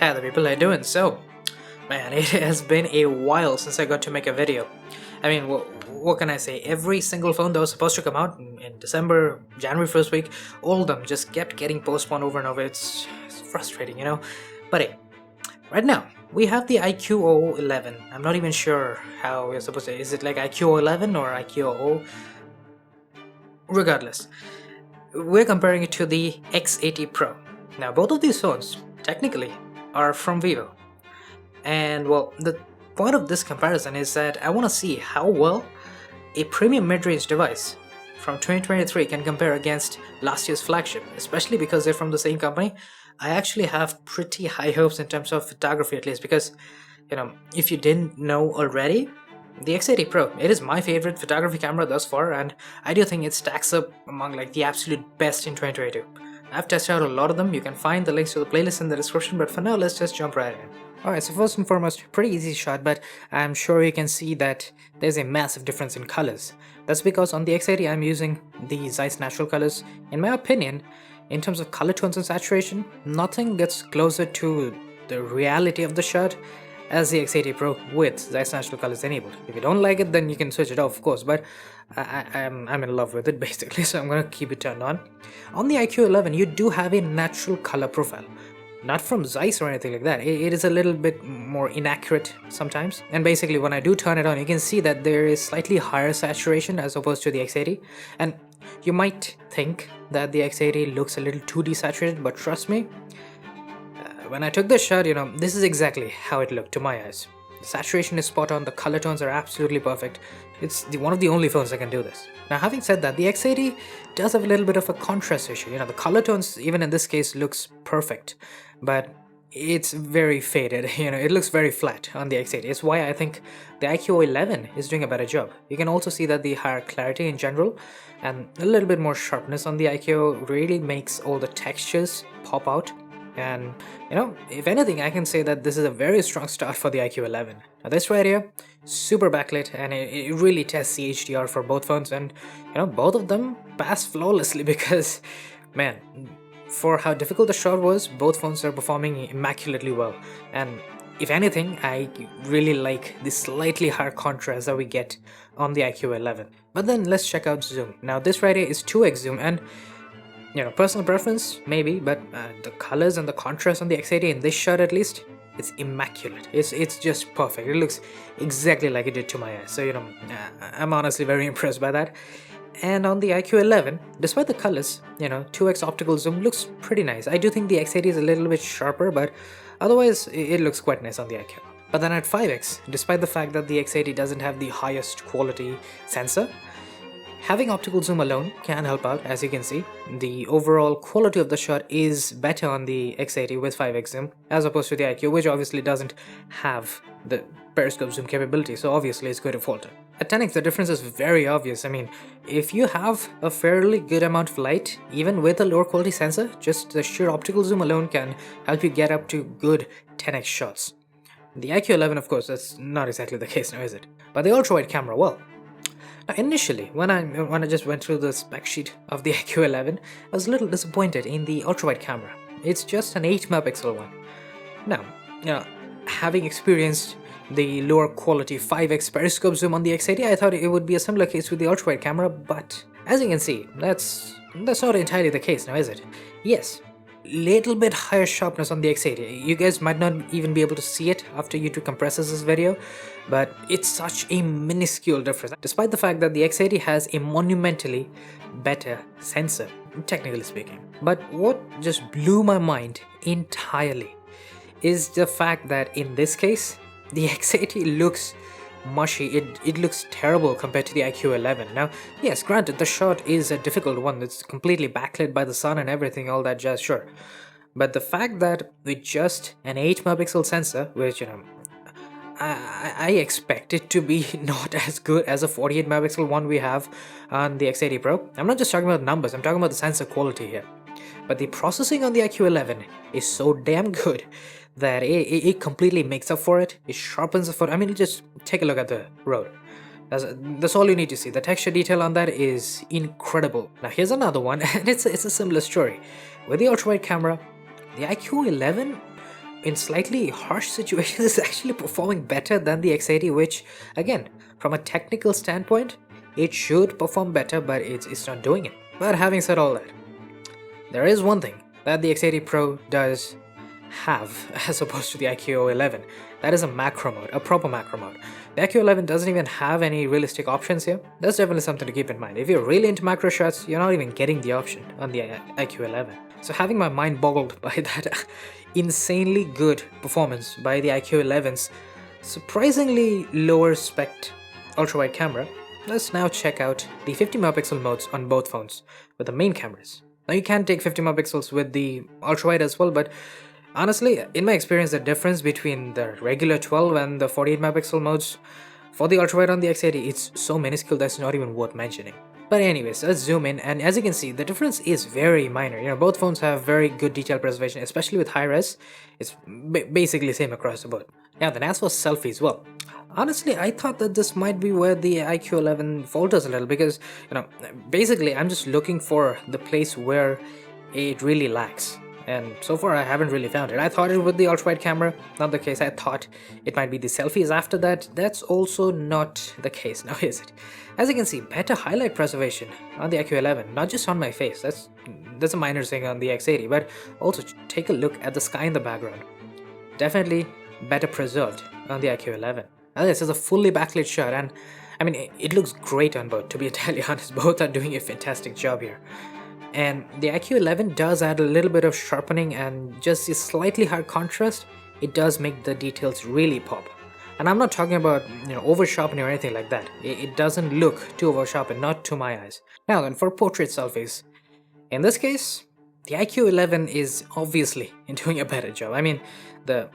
Hi the people, how you doing? So, man, it has been a while since I got to make a video. I mean, what can I say? Every single phone that was supposed to come out in December, January first week, all of them just kept getting postponed over and over. It's frustrating, you know? But hey, right now, we have the IQOO 11. I'm not even sure how we're supposed to... Is it like IQOO 11 or IQOO? Regardless, we're comparing it to the X80 Pro. Now, both of these phones, technically, are from Vivo. And well, the point of this comparison is that I want to see how well a premium mid-range device from 2023 can compare against last year's flagship, especially because they're from the same company. I actually have pretty high hopes in terms of photography, at least, because, you know, if you didn't know already, the X80 Pro, it is my favorite photography camera thus far, and I do think it stacks up among like the absolute best in 2022. I've tested out a lot of them. You can find the links to the playlist in the description, but for now, let's just jump right in. Alright, so first and foremost, pretty easy shot, but I'm sure you can see that there's a massive difference in colors. That's because on the X80 I'm using the Zeiss natural colors. In my opinion, in terms of color tones and saturation, nothing gets closer to the reality of the shot as the X80 Pro with Zeiss natural colors enabled. If you don't like it, then you can switch it off, of course, but I'm in love with it basically, so I'm gonna keep it turned on. On the IQOO 11, you do have a natural color profile. Not from Zeiss or anything like that, it is a little bit more inaccurate sometimes. And basically when I do turn it on, you can see that there is slightly higher saturation as opposed to the X80. And you might think that the X80 looks a little too desaturated, but trust me, when I took this shot, you know, this is exactly how it looked to my eyes. The saturation is spot on, the color tones are absolutely perfect. It's one of the only phones that can do this. Now, having said that, the X80 does have a little bit of a contrast issue. You know, the color tones, even in this case, looks perfect, but it's very faded. You know, it looks very flat on the X80. It's why I think the IQOO 11 is doing a better job. You can also see that the higher clarity in general and a little bit more sharpness on the IQOO really makes all the textures pop out. And, you know, if anything, I can say that this is a very strong start for the IQOO 11. Now this right here, super backlit, and it really tests the HDR for both phones, and, you know, both of them pass flawlessly because, man, for how difficult the shot was, both phones are performing immaculately well. And if anything, I really like the slightly higher contrast that we get on the IQOO 11. But then let's check out zoom. Now this right here is 2x zoom, and you know, personal preference, maybe, but the colors and the contrast on the X80 in this shot at least, it's immaculate. It's just perfect. It looks exactly like it did to my eyes. So, you know, I'm honestly very impressed by that. And on the IQOO 11, despite the colors, you know, 2x optical zoom looks pretty nice. I do think the X80 is a little bit sharper, but otherwise it looks quite nice on the IQOO. But then at 5x, despite the fact that the X80 doesn't have the highest quality sensor, having optical zoom alone can help out. As you can see, the overall quality of the shot is better on the X80 with 5x zoom as opposed to the IQOO, which obviously doesn't have the periscope zoom capability, so obviously it's going to falter. At 10x, the difference is very obvious. I mean, if you have a fairly good amount of light, even with a lower quality sensor, just the sheer optical zoom alone can help you get up to good 10x shots. The IQOO 11, of course, that's not exactly the case now, is it? But the ultrawide camera, well, now initially, when I just went through the spec sheet of the IQOO 11, I was a little disappointed in the ultrawide camera. It's just an 8 megapixel one. Now, you know, having experienced the lower quality 5x periscope zoom on the X80, I thought it would be a similar case with the ultrawide camera, but as you can see, that's not entirely the case now, is it? Yes, little bit higher sharpness on the X80. You guys might not even be able to see it after YouTube compresses this video, but it's such a minuscule difference, despite the fact that the X80 has a monumentally better sensor, technically speaking. But what just blew my mind entirely is the fact that in this case, the X80 looks mushy. It looks terrible compared to the IQOO 11. Now, yes, granted, the shot is a difficult one. It's completely backlit by the sun and everything, all that jazz, sure. But the fact that with just an 8 megapixel sensor, which, you know, I expect it to be not as good as a 48 megapixel one we have on the X80 Pro. I'm not just talking about numbers, I'm talking about the sensor quality here. But the processing on the IQOO 11 is so damn good that it completely makes up for it. It sharpens the photo. I mean, just take a look at the road. That's all you need to see. The texture detail on that is incredible. Now here's another one, and it's a similar story. With the ultrawide camera, the IQOO 11, in slightly harsh situations is actually performing better than the X80, which again, from a technical standpoint, it should perform better, but it's not doing it. But having said all that, there is one thing that the X80 Pro does have as opposed to the IQOO 11. That is a macro mode, a proper macro mode. The IQOO 11 doesn't even have any realistic options here. That's definitely something to keep in mind. If you're really into macro shots, you're not even getting the option on the IQOO 11. So having my mind boggled by that insanely good performance by the IQOO 11's surprisingly lower spec ultrawide camera, let's now check out the 50 megapixel modes on both phones with the main cameras. Now you can take 50 megapixels with the ultrawide as well, but honestly, in my experience, the difference between the regular 12 and the 48 megapixel modes for the ultrawide on the X80, it's so minuscule that's not even worth mentioning. But anyways, let's zoom in, and as you can see, the difference is very minor. Both phones have very good detail preservation, especially with high res. It's basically same across the board. Now then, as for selfies, well, honestly, I thought that this might be where the IQOO 11 falters a little, because basically I'm just looking for the place where it really lacks. And so far I haven't really found it. I thought it would be the ultrawide camera, not the case. I thought it might be the selfies after that. That's also not the case now, is it? As you can see, better highlight preservation on the IQOO 11, not just on my face. That's a minor thing on the X80, but also take a look at the sky in the background. Definitely better preserved on the IQOO 11. Now this is a fully backlit shot, and I mean it looks great on both, to be entirely honest. Both are doing a fantastic job here. And the IQOO 11 does add a little bit of sharpening and just a slightly higher contrast. It does make the details really pop. And I'm not talking about over sharpening or anything like that. It doesn't look too over sharpened, not to my eyes. Now then, for portrait selfies, in this case, the IQOO 11 is obviously doing a better job. I mean, the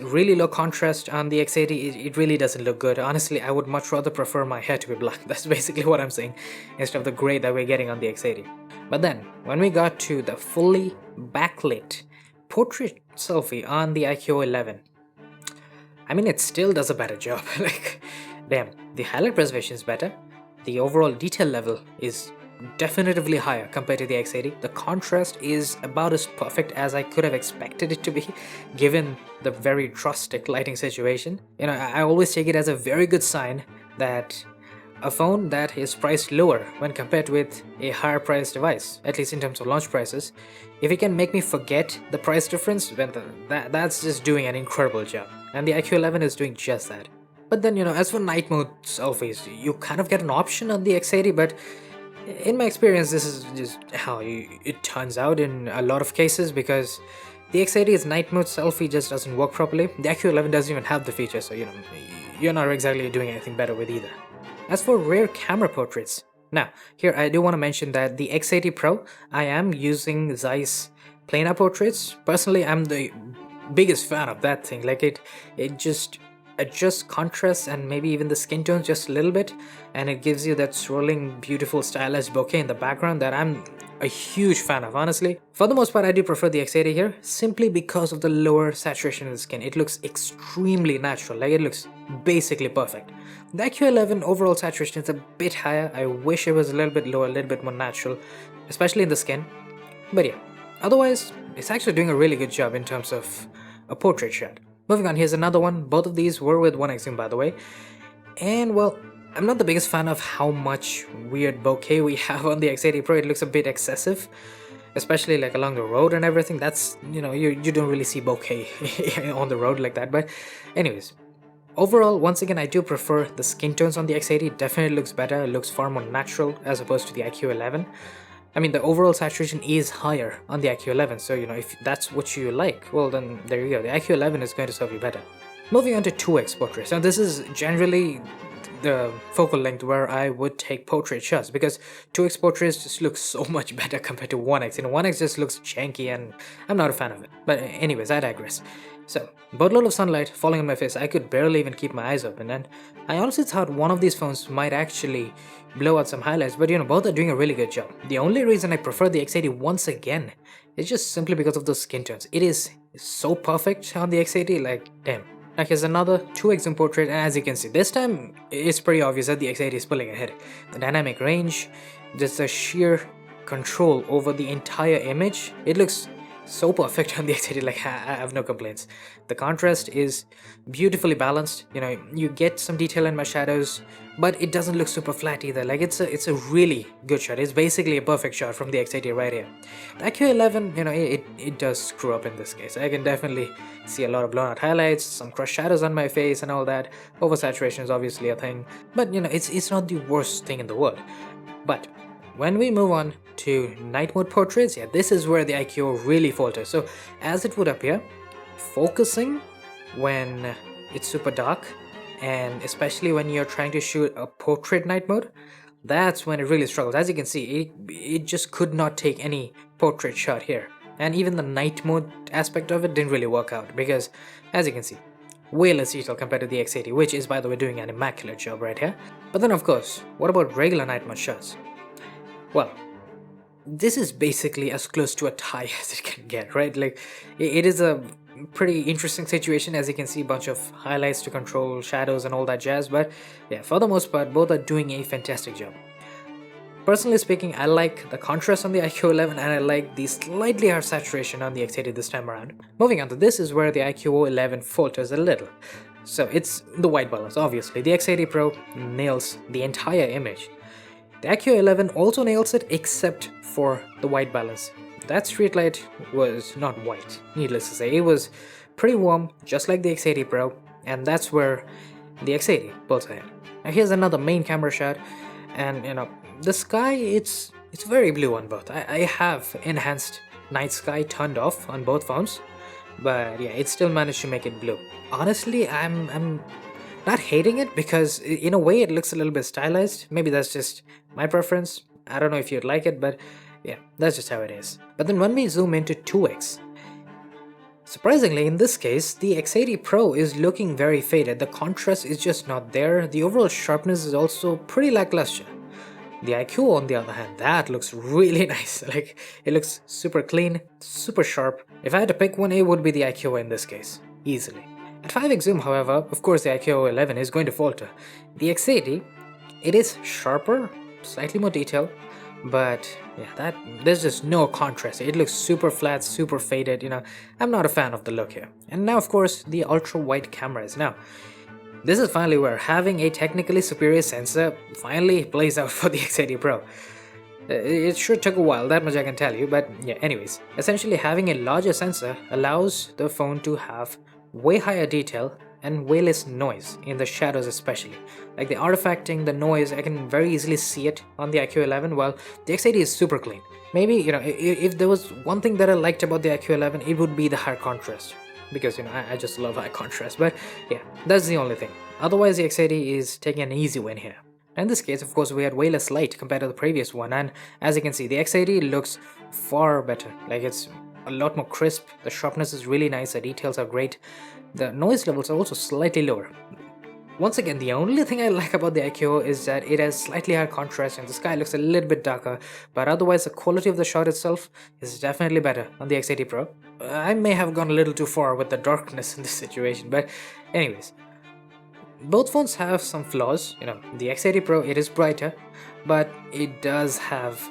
really low contrast on the X80, it really doesn't look good. Honestly, I would much rather prefer my hair to be black. That's basically what I'm saying, instead of the gray that we're getting on the X80. But then, when we got to the fully backlit portrait selfie on the IQOO 11, I mean, it still does a better job. Like, damn, the highlight preservation is better. The overall detail level is definitively higher compared to the X80. The contrast is about as perfect as I could have expected it to be, given the very drastic lighting situation. I always take it as a very good sign that a phone that is priced lower when compared with a higher priced device, at least in terms of launch prices, if it can make me forget the price difference, then that's just doing an incredible job. And the IQOO 11 is doing just that. But then, as for night mode selfies, you kind of get an option on the X80, but in my experience, this is just how it turns out in a lot of cases, because the X80's night mode selfie just doesn't work properly. The IQOO 11 doesn't even have the feature, so you're not exactly doing anything better with either. As for rear camera portraits, now here I do want to mention that the X80 Pro, I am using Zeiss planar portraits. Personally, I'm the biggest fan of that thing. Like it just adjusts contrast and maybe even the skin tones just a little bit, and it gives you that swirling, beautiful, stylized bokeh in the background that I'm a huge fan of, honestly. For the most part, I do prefer the X80 here, simply because of the lower saturation in the skin. It looks extremely natural, like it looks basically perfect. The IQOO 11 overall saturation is a bit higher. I wish it was a little bit lower, a little bit more natural, especially in the skin. But yeah, otherwise, it's actually doing a really good job in terms of a portrait shot. Moving on, here's another one. Both of these were with 1x zoom, by the way. And well, I'm not the biggest fan of how much weird bokeh we have on the X80 Pro. It looks a bit excessive, especially like along the road and everything. That's, you don't really see bokeh on the road like that. But anyways, overall, once again, I do prefer the skin tones on the X80. It definitely looks better. It looks far more natural as opposed to the IQOO 11. I mean, the overall saturation is higher on the IQOO 11, so if that's what you like, well then there you go. The IQOO 11 is going to serve you better. Moving on to 2x portraits. Now this is generally the focal length where I would take portrait shots, because 2x portraits just look so much better compared to 1x. 1x just looks janky and I'm not a fan of it. But anyways, I digress. So, boatload of sunlight falling on my face, I could barely even keep my eyes open, and I honestly thought one of these phones might actually blow out some highlights, but both are doing a really good job. The only reason I prefer the X80 once again is just simply because of those skin tones. It is so perfect on the X80, like damn. Now here's another 2x zoom portrait, and as you can see, this time it's pretty obvious that the X80 is pulling ahead. The dynamic range, just the sheer control over the entire image, it looks so perfect on the X80. Like I have no complaints. The contrast is beautifully balanced. You know, you get some detail in my shadows, but it doesn't look super flat either. Like it's a really good shot. It's basically a perfect shot from the X80 right here. The IQOO, you know, it does screw up in this case. I can definitely see a lot of blown out highlights, some crushed shadows on my face and all that. Oversaturation is obviously a thing, but you know, it's not the worst thing in the world. But when we move on to night mode portraits, yeah, this is where the IQOO really falters. So as it would appear, focusing when it's super dark, and especially when you're trying to shoot a portrait night mode, that's when it really struggles. As you can see, it just could not take any portrait shot here. And even the night mode aspect of it didn't really work out because, as you can see, way less detail compared to the X80, which is, by the way, doing an immaculate job right here. But then of course, what about regular night mode shots? Well, this is basically as close to a tie as it can get, right? Like, it is a pretty interesting situation. As you can see, a bunch of highlights to control shadows and all that jazz, but yeah, for the most part, both are doing a fantastic job. Personally speaking, I like the contrast on the IQOO and I like the slightly higher saturation on the X80 this time around. Moving on to this is where the IQOO falters a little. So it's the white balance, obviously. The X80 Pro nails the entire image. The IQOO also nails it except for the white balance. That street light was not white, needless to say. It was pretty warm, just like the X80 Pro, and that's where the X80 pulls ahead. Now here's another main camera shot, and you know, the sky, it's very blue on both. I have enhanced night sky turned off on both phones, but yeah, it still managed to make it blue. Honestly, I'm not hating it because in a way it looks a little bit stylized. Maybe that's just my preference. I don't know if you'd like it, but yeah, that's just how it is. But then when we zoom into 2x, surprisingly in this case, the X80 Pro is looking very faded. The contrast is just not there. The overall sharpness is also pretty lackluster. The IQOO, on the other hand, that looks really nice. Like, it looks super clean, super sharp. If I had to pick one, it would be the IQOO in this case, easily. At 5x zoom, however, of course the IQOO is going to falter. The X80, it is sharper, slightly more detail, but yeah, there's just no contrast. It looks super flat, super faded, you know. I'm not a fan of the look here. And now, of course, the ultra-wide cameras. Now, this is finally where having a technically superior sensor finally plays out for the X80 Pro. It sure took a while, that much I can tell you, but yeah, anyways. Essentially, having a larger sensor allows the phone to have way higher detail and way less noise in the shadows especially. Like the artifacting, the noise, I can very easily see it on the IQOO, while the X80 is super clean. Maybe, you know, if there was one thing that I liked about the IQOO, it would be the high contrast. Because, you know, I just love high contrast, but yeah, that's the only thing. Otherwise, the X80 is taking an easy win here. In this case, of course, we had way less light compared to the previous one, and as you can see, the X80 looks far better. Like, it's a lot more crisp, the sharpness is really nice, the details are great, the noise levels are also slightly lower. Once again, the only thing I like about the IQOO is that it has slightly higher contrast and the sky looks a little bit darker, but otherwise the quality of the shot itself is definitely better on the X80 Pro. I may have gone a little too far with the darkness in this situation, but anyways. Both phones have some flaws. You know, the X80 Pro, it is brighter, but it does have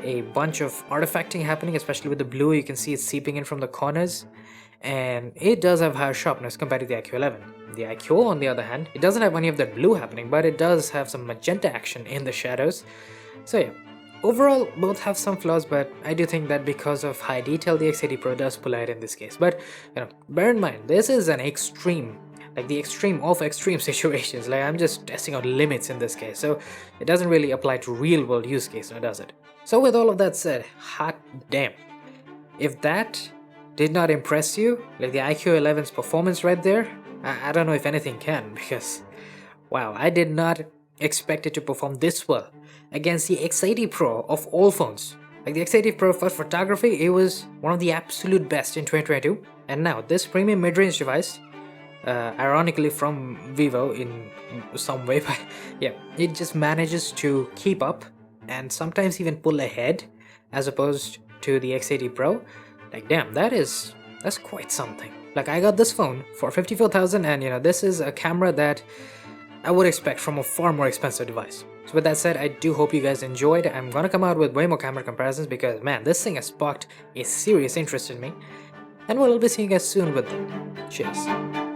a bunch of artifacting happening, especially with the blue. You can see it seeping in from the corners, and it does have higher sharpness compared to the IQOO. The IQOO, on the other hand, it doesn't have any of that blue happening, but it does have some magenta action in the shadows. So yeah, overall, both have some flaws, but I do think that because of high detail, the X80 Pro does pull out in this case. But you know, bear in mind, this is an extreme, like the extreme of extreme situations. Like, I'm just testing out limits in this case, so it doesn't really apply to real world use case, now does it? So with all of that said, hot damn, if that did not impress you, like the IQOO's performance right there, I don't know if anything can, because wow, I did not expect it to perform this well against the X80 Pro of all phones. Like the X80 Pro for photography, it was one of the absolute best in 2022, and now this premium mid-range device, ironically from Vivo in some way, but yeah, it just manages to keep up and sometimes even pull ahead as opposed to the X80 Pro. Like damn, that's quite something. Like, I got this phone for 54,000, and you know, this is a camera that I would expect from a far more expensive device. So with that said, I do hope you guys enjoyed. I'm gonna come out with way more camera comparisons because man, this thing has sparked a serious interest in me. And we'll be seeing you guys soon with them. Cheers.